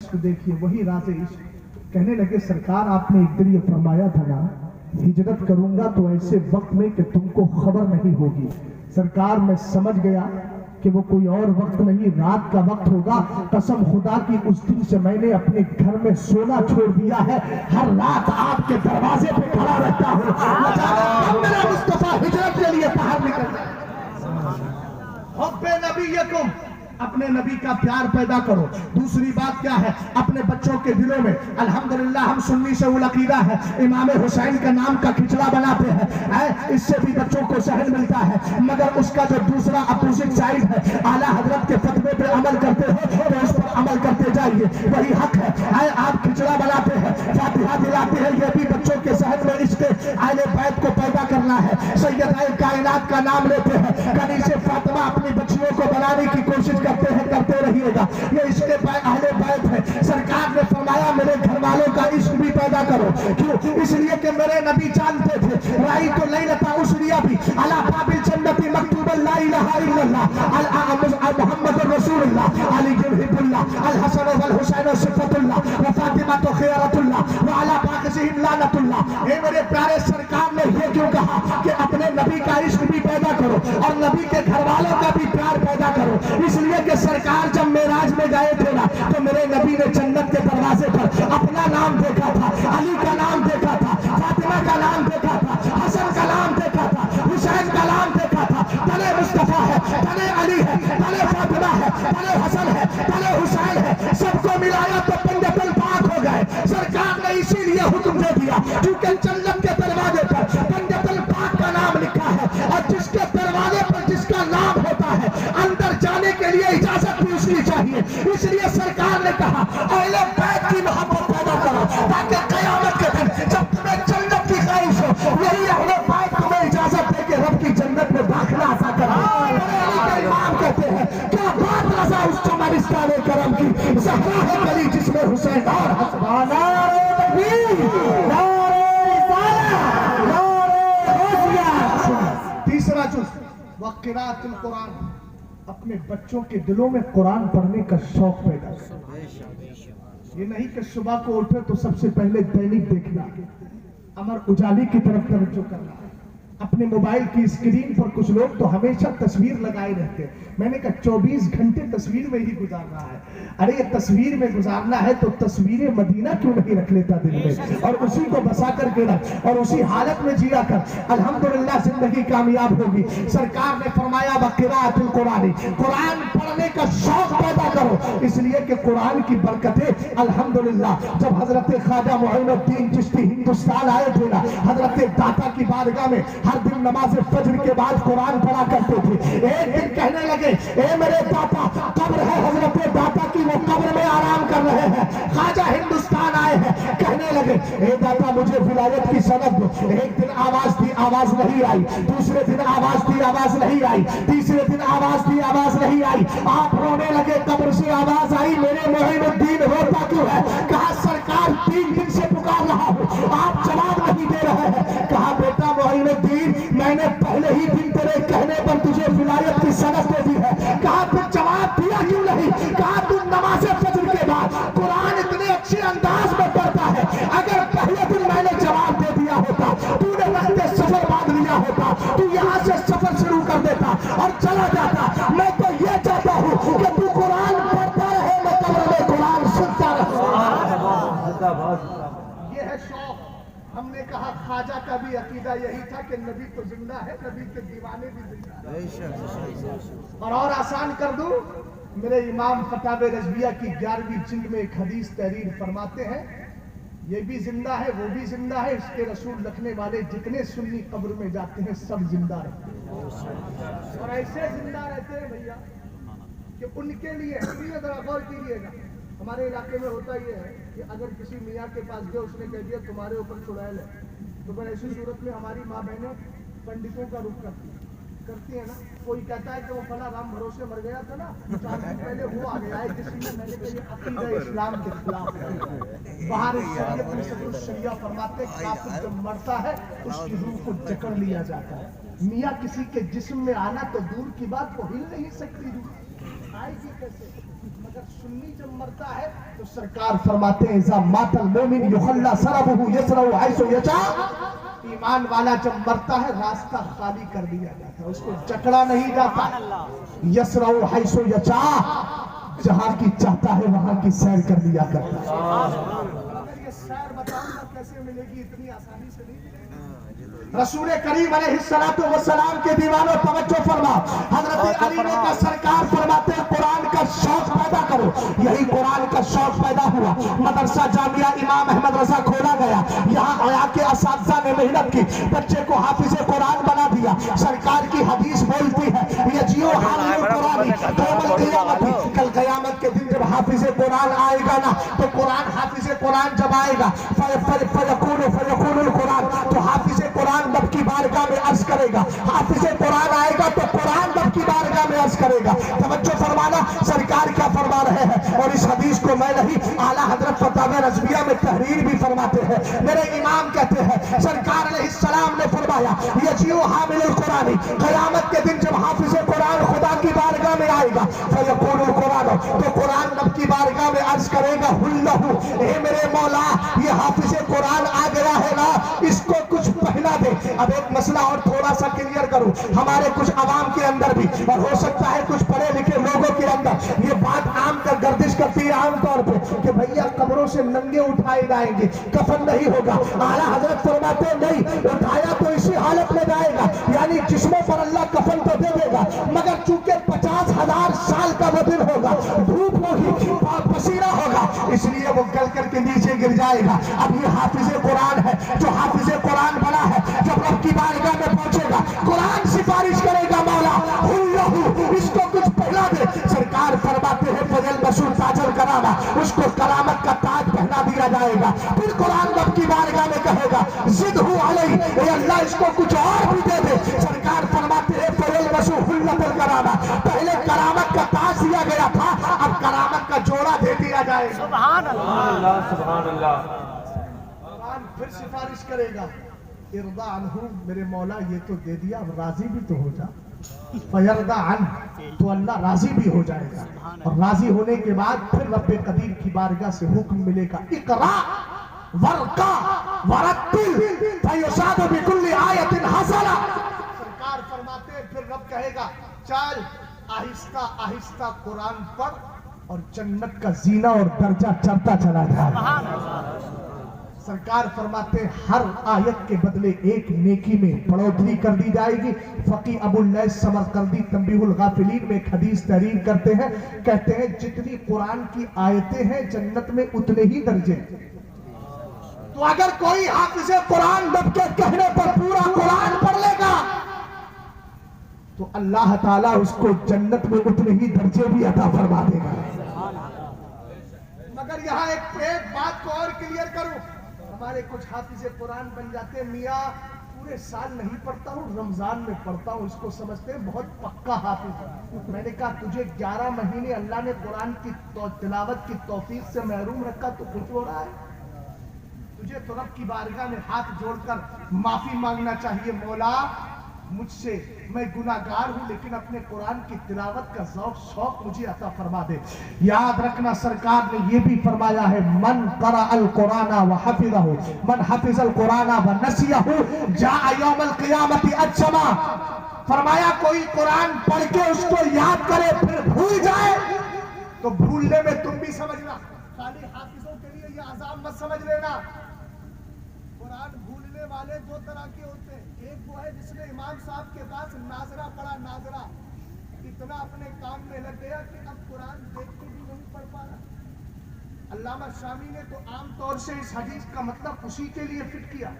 इश्क देखिए, वही राज़े इश्क। कहने लगे सरकार आपने एक दिन ये फरमाया था ना, हिजरत करूंगा तो ऐसे वक्त में कि तुमको खबर नहीं होगी। सरकार मैं समझ गया कि वो कोई और वक्त नहीं, रात का वक्त होगा। कसम खुदा की उस दिन से मैंने अपने घर में सोना छोड़ दिया है, हर रात आपके दरवाजे पे खड़ा रहता हूँ। अब मेरा मुस्तफा हिजरत के लिए बाहर निकल जाए। हुब्बे नबीयकुम, अपने नबी का प्यार पैदा करो। दूसरी बात क्या है, अपने बच्चों के दिलों में, अल्हम्दुलिल्लाह हम सुन्नी से उल अकीदा है, इमाम हुसैन के नाम का खिचड़ा बनाते हैं, इससे भी बच्चों को सहन मिलता है। मगर उसका जो दूसरा अपोजिट साइड है, आला हजरत के फतवे पे अमल करते हो तो उस पर अमल करते जाइए, वही हक है। आप खिचड़ा बनाते हैं, फातिहा दिलाते हैं, ये भी बच्चों के सहन में इसके आले बैत को पैदा करना है। सैयद कायनात का नाम लेते हैं, कनीज़े फातिमा अपनी बच्चियों को बनाने की कोशिश करते हैं, करते रहिएगा, ये इसके अहले बैत है। सरकार ने फरमाया मेरे घर वालों का इश्क भी पैदा करो। क्यों? इसलिए कि मेरे नबी जानते थे, राई तो लैलता उसरिया भी अला बाबिल जन्नती मकतूबन ला इलाहा इल्लल्लाह मुहम्मद रसूलुल्लाह अली हिब्बुल्लाह अल हसन वल हुसैन सिफतुल्लाह व फातिमा तो खैरतुल्लाह व अला बाक़िहिम लानतुल्लाह। ये मेरे प्यारे सरकार ने ये क्यों कहा कि अपने नबी का इश्क भी पैदा करो और नबी के घर वालों का भी प्यार पैदा करो। इसलिए कि सरकार जब मेराज में गए थे ना, तो मेरे नबी ने जन्नत के दरवाजे पर अपना नाम देखा था, अली का नाम देखा था, फातिमा का नाम देखा था, हसन का नाम देखा था, हुसैन का नाम देखा था। तले मुस्तफा है, तले अली है, तले फातिमा है, तले हसन है, तले हुसैन है, सबको मिलाया तो पंजतल पाक हो गए। सरकार ने इसीलिए हुक्म दे दिया क्योंकि जन्नत के दरवाजे पर पंजतल पाक का नाम लिखा है और जिसके दरवाजे पर जिसका नाम होता है अंदर जाने के लिए इजाजत भी उसकी चाहिए। इसलिए सरकार ने कहा अहले बैत की मोहब्बत पैदा करो ताकि कयामत के दिन जब तुम्हें जन्नत की ख्वाहिश हो, यही अहले बैत तुम्हें इजाजत दे के रब की जन्नत में दाखिला अता करे। इमाम कहते हैं क्या बात रज़ा उस चमरिस्तान करम की, ज़हरा है गली जिसमें हुसैन और हसन। नारे तकबीर, नारे रिसालत, नारे गौसिया। तीसरा जुज़ वक़िराअतुल कुरान, अपने बच्चों के दिलों में कुरान पढ़ने का शौक पैदा करो। ये नहीं कि सुबह को उठे तो सबसे पहले दैनिक देखना, अमर उजाले की तरफ तवज्जो करना। अपने मोबाइल की स्क्रीन पर कुछ लोग तो हमेशा तस्वीर लगाए रहते हैं। मैंने कहा 24 घंटे तस्वीर में ही गुजारना है। अरे ये तस्वीर में गुजारना है तो तस्वीरें मदीना क्यों नहीं रख लेता दिल में, और उसी को बसा कर के रख और उसी हालत में जिया कर, अल्हम्दुलिल्लाह जिंदगी कामयाब होगी। सरकार ने फरमाया वक़िराअतुल कुरान, कुरान पढ़ने का शौक पैदा करो। इसलिए कि कुरान की बरकतें अल्हम्दुलिल्लाह, जब हजरत ख्वाजा मुइनुद्दीन चिश्ती हिंदुस्तान आए थे ना, हजरत दाता की बारगाह में हर दिन नमाज फजर के बाद कुरान पढ़ा करते थे। एक दिन कहने लगे ए मेरे दाता, कब्र है हजरत दाता की, वो कब्र में आराम कर रहे हैं, ख्वाजा हिंदुस्तान आए हैं। कहने लगे ए दाता मुझे विलायत की सनद दो। एक दिन आवाज दी, आवाज नहीं आई, दूसरे दिन आवाज दी, आवाज नहीं आई, तीसरे दिन आवाज दी, आवाज नहीं आई। आप रोने लगे, कब्र से आवाज आई मेरे मुइनुद्दीन रोता क्यों है? कहा सरकार 3 दिन से पुकार रहा हूं, आप जवाब नहीं दे रहे हैं। कहा बेटा मुइनुद्दीन, मैंने पहले ही दिन तेरे कहने पर तुझे विलायत की सनद दे दी है। कहा फिर जवाब दिया क्यों नहीं? कहा तू नमाज फजर के बाद कुरान इतने अच्छे अंदाज में पढ़ता है, अगर पहले दिन मैंने जवाब दे दिया होता, तूने रहते सफर बांध लिया होता, तू यहाँ से सफर शुरू कर देता और चला जाता। मैं तो ये चाहता हूँ कि तू कुरान पढ़ता रहे, मैं कब्र में कुरान सुनता रहूं। ये है शौक। हमने कहा ख्वाजा का भी अकीदा यही था कि नबी तो जिंदा है, नबी के दीवाने भी जिंदा है। और आसान कर दूं, मेरे इमाम फतावे रज़विया की 11वीं जिल्द में एक हदीस तहरीर फरमाते हैं, ये भी जिंदा है, वो भी जिंदा है, इसके रसूल रखने वाले जितने सुन्नी कब्र में जाते हैं सब जिंदा रहते हैं। और ऐसे जिंदा रहते हैं भैया कि उनके लिए जरा गौर कीजिएगा, हमारे इलाके में होता ये है कि अगर किसी मियाँ के पास गए, उसने कह दिया तुम्हारे ऊपर चुड़ैल है, तो फिर ऐसी सूरत में हमारी माँ बहनें पंडितों का रुख करती है ना। कोई कहता है कि वो फला राम भरोसे मर गया था ना, 4 दिन पहले वो आ गया है, जिसमें मैंने कहा ये अकीदा इस्लाम के खिलाफ है। बाहर शरीयत में सब शरिया फरमाते काफिर जब मरता है उसकी रूह को जकड़ लिया जाता है। मियाँ किसी के जिस्म में आना तो दूर की बात, वो हिल नहीं सकती, रूह आएगी कैसे? मगर सुन्नी जब मरता है तो सरकार फरमाते हैं इज़ा मातल मोमिन युखल्ला सरबहु यसरहु हैसु यशा। ईमान वाला जब मरता है रास्ता खाली कर दिया जाता है, उसको जकड़ा नहीं जाता। यसरहु हैसु यशा, जहां की चाहता है वहां की सैर कर लिया करता है। अगर ये सैर बताऊंगा कैसे मिलेगी, इतनी आसानी से नहीं मिलेगी। रसूल करीम अलैहिस्सलातु वस्सलाम के दीवानों तवज्जो फरमा, हजरत अली ने का सरकार फरमाते हैं कुरान का शौक पैदा करो। यही कुरान का शौक पैदा हुआ, मदरसा जामिया इमाम अहमद रजा खोला गया। यहाँ आया के असातिज़ा ने मेहनत की, बच्चे को हाफिज कुरान बना दिया। सरकार की हदीस बोलती है यजियो हामिल कुरानी यौमल क़ियामती, कल क़यामत के दिन जब हाफिज कुरान आएगा ना, तो कुरान हाफिज कुरान जब आएगा फयकुनुल कुरान, तो हाफिज कुरान रब की बारगाह में अर्ज करेगा। हाफिज कुरान आएगा तो कुरान रब की बारगाह में अर्ज करेगा। तवज्जो फरमाना, सरकार क्या फरमा रहे हैं। और इस हदीस को मैं नहीं, आला हजरत फतावा रज़विया में तहरीर भी फरमाते हैं। मेरे इमाम कहते हैं सरकार अलैहिस्सलाम ने फरमाया यजियो हामिलुल कुरानी, क़यामत के दिन जब हाफिज कुरान खुदा की बारगाह में आएगा फयकुनुल कुरान, तो कुरान रब की बारगाह में अर्ज करेगा हुल्लहु, ए मेरे मौला ये हाफिज कुरान आ गया है ना, इसको कुछ पहना दे। अब एक मसला और थोड़ा सा क्लियर करूं, हमारे कुछ आवाम के अंदर भी, और हो सकता है कुछ पढ़े लिखे लोगों के अंदर ये बात आम कर गर्दिश करती है आम तौर पे कि भैया कब्रों से नंगे उठाए जाएंगे, कफन नहीं होगा। आला हजरत फरमाते नहीं, उठाया तो इसी हालत में जाएगा, यानी जिस्मों पर अल्लाह कफन तो दे देगा, मगर चूंकि 50,000 साल का वो दिन होगा, धूप होगी, पसीना होगा, इसलिए वो गल करके नीचे गिर जाएगा। अब ये हाफिज कुरान है, जो हाफिज कुरान बना है, जब रब की बारगाह में पहुंचेगा कुरान सिफारिश करेगा मौला हुल्लहु, इसको कुछ पहना दे। सरकार फरमाते हैं फजल मशहूर ताजल करामा, उसको करामत का ताज पहना दिया जाएगा। फिर कुरान रब की बारगाह में कहेगा जिदहु अलैहि, ए अल्लाह इसको कुछ और भी दे दे। सरकार फरमाते हैं फजल मशहूर हुल्लतुल करामा, पहले करामत का ताज दिया गया था, अब करामत का जोड़ा दे दिया जाएगा। सुभान अल्लाह, सुभान अल्लाह। फिर सिफारिश करेगा इर्दा अनहु, मेरे मौला ये तो दे दिया, अब राजी भी तो हो जा। फयर्दा अन, तो अल्लाह राजी भी हो जाएगा। और राजी होने के बाद फिर रब्बे कदीर की बारगाह से हुक्म मिलेगा इकरा वरका वरत्तिल फयुसादु बिकुल्ली आयतिन हसना। सरकार फरमाते हैं फिर रब कहेगा चल आहिस्ता आहिस्ता कुरान पढ़ और जन्नत का जीना और दर्जा चढ़ता चला जाए। सरकार फरमाते हर आयत के बदले एक नेकी में बढ़ोतरी कर दी जाएगी। फकी अबुल लैस समरकंदी तंबीहुल गाफिलीन में एक हदीस तहरीर करते हैं, कहते हैं जितनी कुरान की आयतें हैं जन्नत में उतने ही दर्जे। तो अगर कोई हाफिज कुरान रब के कहने पर पूरा कुरान पढ़ लेगा तो अल्लाह ताला उसको जन्नत में उतने ही दर्जे भी अता फरमा देगा। मगर यहाँ एक बात को और क्लियर करूं, हमारे कुछ हाफिज कुरान बन जाते हैं, मियाँ पूरे साल नहीं पढ़ता हूँ, रमजान में पढ़ता हूँ, इसको समझते हैं बहुत पक्का हाफिज। मैंने कहा तुझे 11 महीने अल्लाह ने कुरान की तिलावत की तौफीक से महरूम रखा तो कुछ हो रहा है। तुझे तो रब की बारगाह में हाथ जोड़कर माफी मांगना चाहिए, मौला मुझसे मैं गुनाहगार हूं, लेकिन अपने कुरान की तिलावत का शौक मुझे अता फरमा दे। याद रखना सरकार ने ये भी फरमाया है मन करा अल कुराना व हफिज़हु, मन हफिज़ अल कुराना व नसियहु जाअ यौमल क़ियामति अजमा। फरमाया कोई कुरान पढ़ के उसको याद करे फिर भूल जाए तो भूलने में तुम भी समझना, खाली हाफिजों के लिए ये अज़ाब मत समझ लेना। कुरान भूलने वाले दो तरह के होते हैं, एक वो है जिसने इमाम साहब के पास नाजरा पढ़ा, नाजरा इतना अपने काम में लग गया कि अब कुरान देख के भी नहीं पढ़ पा रहा। अल्लामा शामी ने तो आम तौर से इस हदीस का मतलब उसी के लिए फिट किया,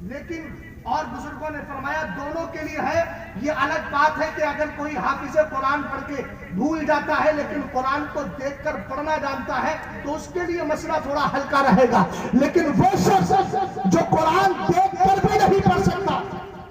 लेकिन और बुजुर्गों ने फरमाया दोनों के लिए है। ये अलग बात है कि अगर कोई हाफिज कुरान पढ़ के भूल जाता है लेकिन कुरान को देखकर पढ़ना जानता है तो उसके लिए मसला थोड़ा हल्का रहेगा, लेकिन वो शख्स जो कुरान देखकर भी नहीं पढ़ सकता,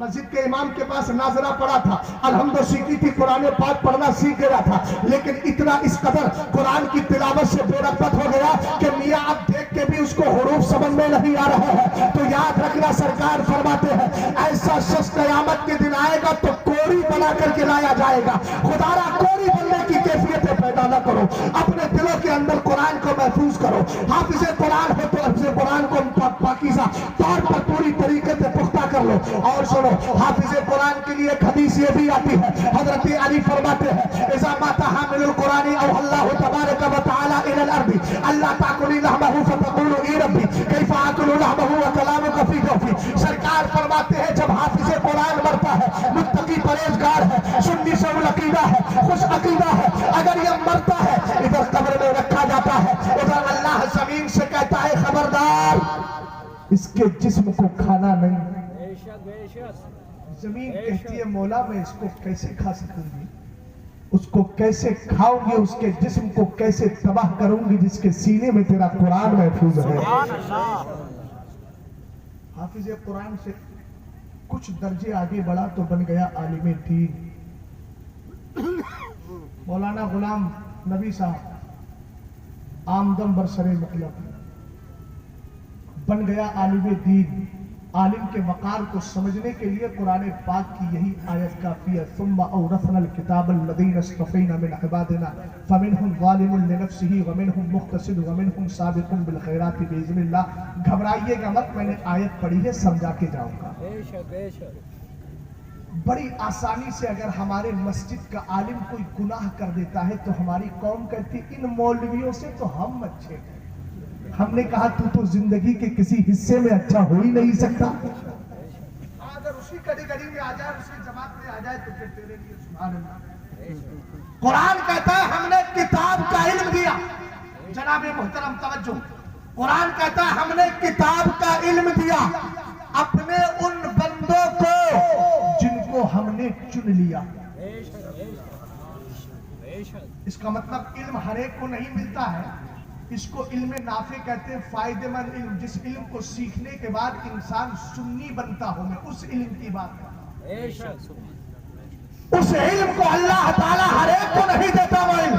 मस्जिद के इमाम के पास नाजरा पड़ा था, अलहम्दुलिल्लाह सीखी थी, कुरान पाक पढ़ना सीख गया था, लेकिन इतना इस कदर कुरान की तिलावत से बेरगबत हो गया कि मियाँ अब देख के भी उसको हुरूफ समझ में नहीं आ रहा है। तो याद रखना सरकार फरमाते हैं ऐसा शख्स क़यामत के दिन आएगा तो कोरी बना करके लाया जाएगा। खुदारा कोरी बनने की कैफियत पैदा न کرو, اپنے دلوں کے اندر قرآن کو محفوظ کرو. حافظ قرآن ہو تو حافظ قرآن کو پاکیزہ طور پر پوری طریقے سے پختہ کر لو. اور سنو, حافظ قرآن کے لیے ایک حدیث یہ بھی آتی ہے, حضرت علی فرماتے ہیں اذا مات حامل القرآن او اللہ تبارک و تعالی الى الارض اللہ تاکلی لحمہ فتقول ای ربی کیف آکل لحمہ و کلامک فی جوفی. سرکار فرماتے ہیں جب حافظ قرآن مرتا ہے, متقی پرہیزگار ہے, سنی سے العقیدہ ہے, خوش عقیدہ ہے, اگر یہ مرتا ہے ادھر قبر میں رکھا جاتا ہے, ادھر اللہ زمین سے کہتا ہے خبردار اس کے جسم کو کھانا نہیں. زمین کہتی ہے مولا میں اس کو کیسے کھا سکوں گی, اس کو کیسے کھاؤں گی, اس کے جسم کو کیسے تباہ کروں گی جس کے سینے میں تیرا قرآن محفوظ ہے. حافظ قرآن سے کچھ درجے آگے بڑھا تو بن گیا عالم دین. مولانا غلام نبی صاحب آمدم برسر مطلب بن گیا عالم دین. عالم کے وقار کو سمجھنے کے لیے قرآن پاک کی یہی آیت کافی ہے, ثم اورثنا الکتاب الذین اصطفینا من عبادنا فمنہم ظالم لنفسہ ومنہم مقتصد ومنہم سابق بالخیرات باذن اللہ. گھبرائیے گا مت, میں نے آیت پڑھی ہے سمجھا کے جاؤں گا. بڑی آسانی سے اگر ہمارے مسجد کا عالم کوئی گناہ کر دیتا ہے تو ہماری قوم کہتی ان مولویوں سے تو ہم اچھے ہیں. ہم نے کہا تو زندگی کے کسی حصے میں اچھا ہو ہی نہیں سکتا. اگر اسی کیٹیگری میں آ جائے, اسی جماعت میں آ جائے تو پھر تیرے لیے سبحان اللہ. قرآن کہتا ہے ہم نے کتاب کا علم دیا. جناب محترم توجہ, قرآن کہتا ہے ہم نے کتاب کا علم دیا اپنے ان بندوں کو جن کو ہم نے چن لیا. اس کا مطلب علم ہر ایک کو نہیں ملتا ہے, اس کو علم نافع کہتے ہیں, فائدہ مند علم, جس علم کو سیکھنے کے بعد انسان سنی بنتا ہو. میں اس علم کی بات کرتا ہوں. اس علم کو اللہ تعالیٰ ہر ایک کو نہیں دیتا. وہ علم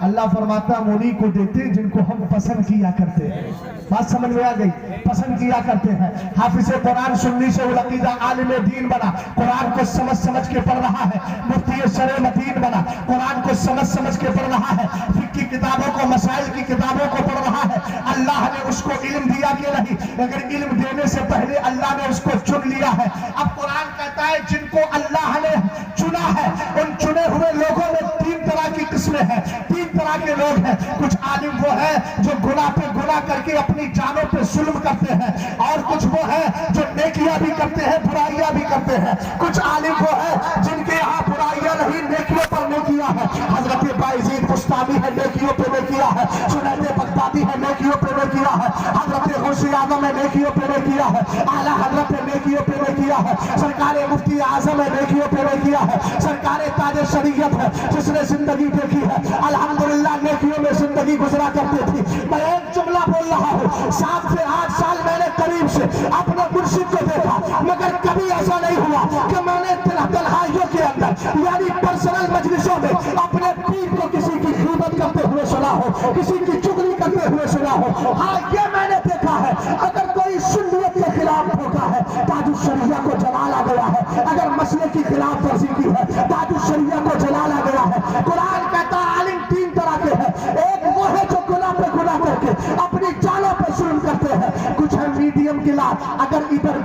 اللہ فرماتا ہم انہی کو دیتے جن کو ہم پسند کیا کرتے ہیں. بات سمجھ میں آ گئی, پسند کیا کرتے ہیں. حافظ قرآن سنی سے العقیدہ عالم دین بنا, قرآن کو سمجھ سمجھ کے پڑھ رہا ہے. مفتی شرع مدین بنا, قرآن کو سمجھ سمجھ کے پڑھ رہا ہے. فقہ کی کتابوں کو, مسائل کی کتابوں کو پڑھ رہا ہے. اللہ نے اس کو علم دیا کہ نہیں, اگر علم دینے سے پہلے اللہ نے اس کو چن لیا ہے. اب قرآن کہتا ہے جن کو اللہ نے چنا ہے, ان چنے ہوئے لوگوں میں تین طرح کی قسمیں ہیں, تین طرح کے لوگ ہیں. کچھ عالم وہ ہیں جو گناہ پہ گناہ کر کے اپنی جانوں پہ ظلم کرتے ہیں, اور کچھ وہ ہیں جو نیکیاں بھی کرتے ہیں برائیاں بھی کرتے ہیں. کچھ عالم وہ ہیں جن کے یہاں برائیاں نہیں نیکیوں پر نیکیاں ہیں. حضرت بایزید بستامی ہے, نیکیوں پہ نیکیاں ہے. جنید بغدادی ہے, نیکیوں پہ نیکیاں ہے. حضرت غوث اعظم ہے, نیکیوں پہ نیکیاں ہے. اعلیٰ حضرت ہے, نیکیوں پہ نیکیاں ہے. سرکار مفتی اعظم ہے, نیکیوں پہ نیکیاں ہے. سرکار تاج شریعت ہے جس نے زندگی دیکھی ہے, الحمدللہ نیکیوں میں زندگی گزرا کرتے تھی. میں ایک جملہ بول رہا ہوں, 7 سے 8 سال میں نے قریب سے اپنے مرشد کو دیکھا, مگر کبھی ایسا نہیں ہوا کہ میں نے تنہائیوں کے اندر یعنی پرسنل مجلسوں میں اپنے پیر کو کسی کی غیبت کرتے ہوئے سنا ہو, کسی کی چغلی کرتے ہوئے سنا ہو. ہاں یہ میں نے دیکھا ہے, اگر کوئی سنت کے خلاف ٹھوکا ہے تاج الشریعہ کو جلالا گیا ہے, اگر مسئلے کی خلاف ورزی کی ہے تاج الشریعہ کو جلالا گیا ہے. قرآن کہتا عالم 3 طرح کے ہیں. ایک وہ ہے جو گناہ پہ گناہ کر کے اپنی جانوں پہ ظلم کرتے ہیں. کچھ ہے میڈیم کلاس, اگر ادھر